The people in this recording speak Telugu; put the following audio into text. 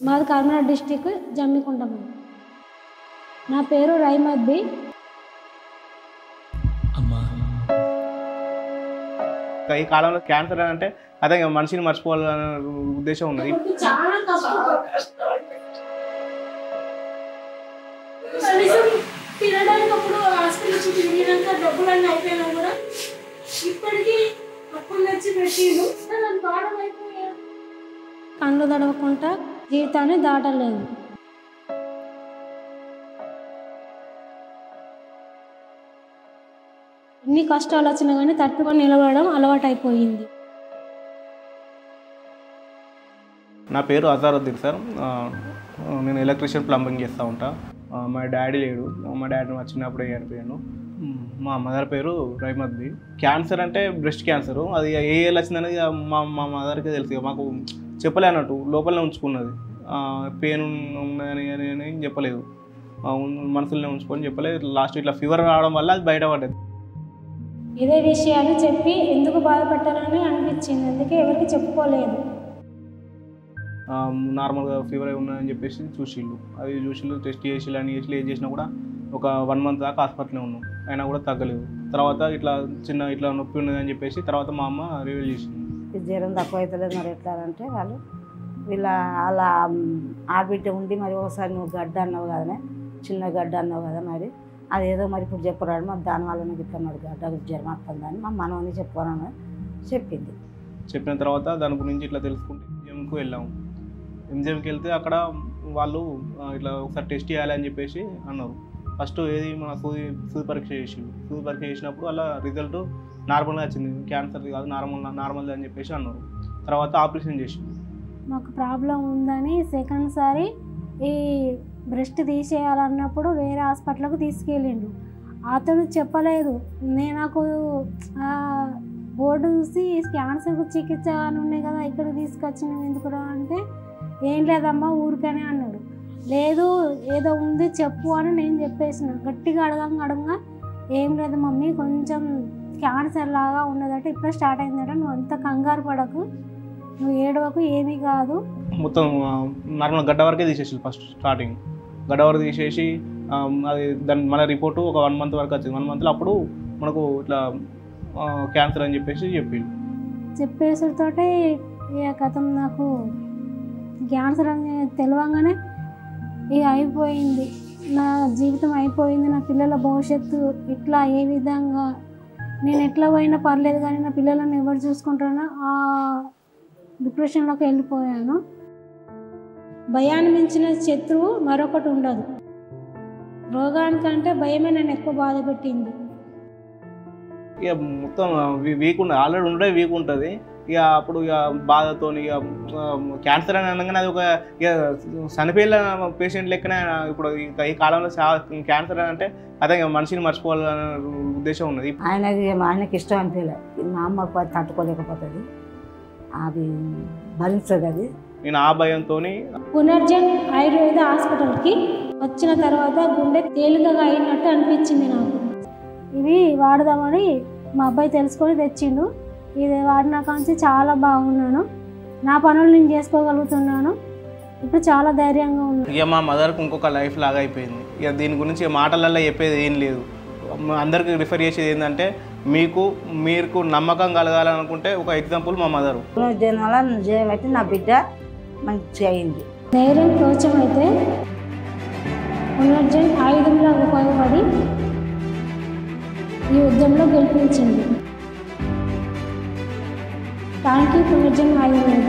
మాది కర్నూలు డిస్టిక్ జమ్మికుంట. నా పేరు రైమద్ది. ఈ కాలంలో క్యాన్సర్ అంటే అదే మనిషిని మర్చిపోవాలనే ఉద్దేశం ఉన్నది. తినడానికి అప్పుడు హాస్పిటల్ చుట్టూ తిరిగినాక డబ్బులన్నీ అయిపోయినా కూడా ఇప్పటికీ అప్పుడు నచ్చి పెట్టిండు. నన్ను బాధం అయిపోయాను. కళ్ళు తడవకుండా జీవితాన్ని దాటలేదు. ఎన్ని కష్టాలు వచ్చినా కానీ తట్టుకొని నిలబడడం అలవాటు అయిపోయింది. నా పేరు అజారుద్దీన్ సార్. నేను ఎలక్ట్రీషియన్ ప్లంబింగ్ చేస్తూ ఉంటా. మా డాడీ లేడు. మా డాడీ మా చిన్నప్పుడే చనిపోయాను. మా మదర్ పేరు రైమద్ది. క్యాన్సర్ అంటే బ్రెస్ట్ క్యాన్సర్. అది ఏ ఏళ్ళు వచ్చిందనేది మా మదర్కే తెలుసు. మాకు చెప్పలే అన్నట్టు, లోపలనే ఉంచుకున్నది. పెయిన్ ఉన్నదని చెప్పలేదు, మనసులోనే ఉంచుకొని చెప్పలేదు. లాస్ట్ ఇట్లా ఫీవర్ రావడం వల్ల అది బయటపడ్డది. ఇదే విషయాలు చెప్పి ఎందుకు బాధపడ్డారని అనిపించింది. అందుకే ఎవరికి చెప్పుకోలేదు. నార్మల్గా ఫీవర్ ఉన్నదని చెప్పేసి చూసిళ్ళు. అది చూసిళ్ళు, టెస్ట్ చేసిళ్ళు అని ఏం చేసినా కూడా ఒక 1 month దాకా హాస్పిటల్లో ఉన్నాం. అయినా కూడా తగ్గలేదు. తర్వాత ఇట్లా నొప్పి ఉన్నదని చెప్పేసి తర్వాత మా అమ్మ రివీల్ చేసింది. జ్వరం తక్కువ అవుతలేదు, మరి ఎట్లా అంటే వాళ్ళ ఆడబిడ్డ ఉండి మరి ఒకసారి నువ్వు గడ్డ అన్నావు కదనే, చిన్న గడ్డ అన్నావు కదా, మరి అదేదో మరి ఇప్పుడు చెప్పరాడు, మరి దానివల్ల నీకు ఇట్లా మరి గడ్డ జ్వరం వస్తుందని మా మనవని చెప్పాను చెప్పింది. చెప్పిన తర్వాత దాని గురించి ఇట్లా తెలుసుకుంటే ఎంజిఎంకి వెళ్ళాము. ఎంజిఎంకి వెళ్తే అక్కడ వాళ్ళు ఇట్లా ఒకసారి టెస్ట్ చేయాలి అని చెప్పేసి అన్నారు. ఫస్ట్ ఏది మన సూది పరీక్ష చేసిండు. సూది పరీక్ష చేసినప్పుడు అలా రిజల్ట్ నార్మల్గా వచ్చింది, క్యాన్సర్ కాదు నార్మల్ అని చెప్పేసి అన్నారు. తర్వాత ఆపరేషన్ చేసిండు. మాకు ప్రాబ్లం ఉందని సెకండ్ సారి ఈ బ్రెస్ట్ తీసేయాలన్నప్పుడు వేరే హాస్పిటల్కి తీసుకెళ్ళిండు. అతను చెప్పలేదు. నాకు బోర్డు చూసి క్యాన్సర్కు చికిత్స అని ఉన్నాయి కదా, ఇక్కడికి తీసుకొచ్చినావు ఎందుకురా అంటే, ఏం లేదమ్మా ఊరికనే అన్నాడు. లేదు ఏదో ఉంది చెప్పు అని నేను చెప్పేసిన. గట్టిగా అడగంగా ఏం లేదు మమ్మీ, కొంచెం క్యాన్సర్ లాగా ఉన్నదట, ఇప్పుడే స్టార్ట్ అయిందట, నువ్వు అంత కంగారు పడకు, నువ్వు ఏడవకు, ఏమీ కాదు. మొత్తం నార్మల్ గడ్డ వరకే తీసేసి ఫస్ట్ స్టార్టింగ్ గడ్డ వరకు తీసేసి అది దాని మన రిపోర్టు ఒక 1 month వరకు వచ్చింది. 1 monthలో అప్పుడు మనకు ఇట్లా క్యాన్సర్ అని చెప్పేసి చెప్పేసరితోటే ఇక కథం నాకు క్యాన్సర్ అని తెలియగానే ఇక అయిపోయింది, నా జీవితం అయిపోయింది. నా పిల్లల భవిష్యత్తు ఇట్లా ఏ విధంగా నేను ఎట్లా పోయినా పర్లేదు కానీ నా పిల్లలను ఎవరు చూసుకుంటారో ఆ డిప్రెషన్లోకి వెళ్ళిపోయాను. భయాన్ని మించిన శత్రువు మరొకటి ఉండదు. రోగానికంటే భయమే నన్ను ఎక్కువ బాధ పెట్టింది. ఇక మొత్తం వీక్ ఉంటుంది, ఆల్రెడీ ఉండే వీక్ ఉంటుంది. ఇక అప్పుడు ఇక బాధతో ఇక క్యాన్సర్ అని అనగానే అది ఒక ఇక చనిపోయిన పేషెంట్ లెక్కనే. ఇప్పుడు ఈ కాలంలో క్యాన్సర్ అని అంటే అదే మనిషిని మర్చిపోవాలనే ఉద్దేశం ఉన్నది. ఆయనకి ఇష్టం అనిపించలేదు. మా అమ్మ తట్టుకోలేకపోతుంది, అది భరించదు. అది నేను ఆ భయంతో పునర్జన్ ఆయుర్వేద హాస్పిటల్కి వచ్చిన తర్వాత గుండె తేలికగా అయినట్టు అనిపించింది నాకు. ఇవి వాడదామని మా అబ్బాయి తెలుసుకొని తెచ్చిండు. ఇది వాడిన కాంచి చాలా బాగున్నాను, నా పనులు నేను చేసుకోగలుగుతున్నాను, ఇప్పుడు చాలా ధైర్యంగా ఉన్నాను. ఇక మా మదర్కి ఇంకొక లైఫ్ లాగా అయిపోయింది. ఇక దీని గురించి మాటలల్లో చెప్పేది ఏం లేదు. అందరికీ రిఫర్ చేసేది ఏంటంటే, మీకు నమ్మకం కలగాలనుకుంటే ఒక ఎగ్జాంపుల్ మా మదరు. చేయబట్టి నా బిడ్డ మంచిగా అయింది. ధైర్యం కోచం అయితే పునర్జన్ ఆయుధంలో ఉపయోగపడి ఈ యుద్ధంలో గెలిపించింది. Thank you Punarjan Ayurveda.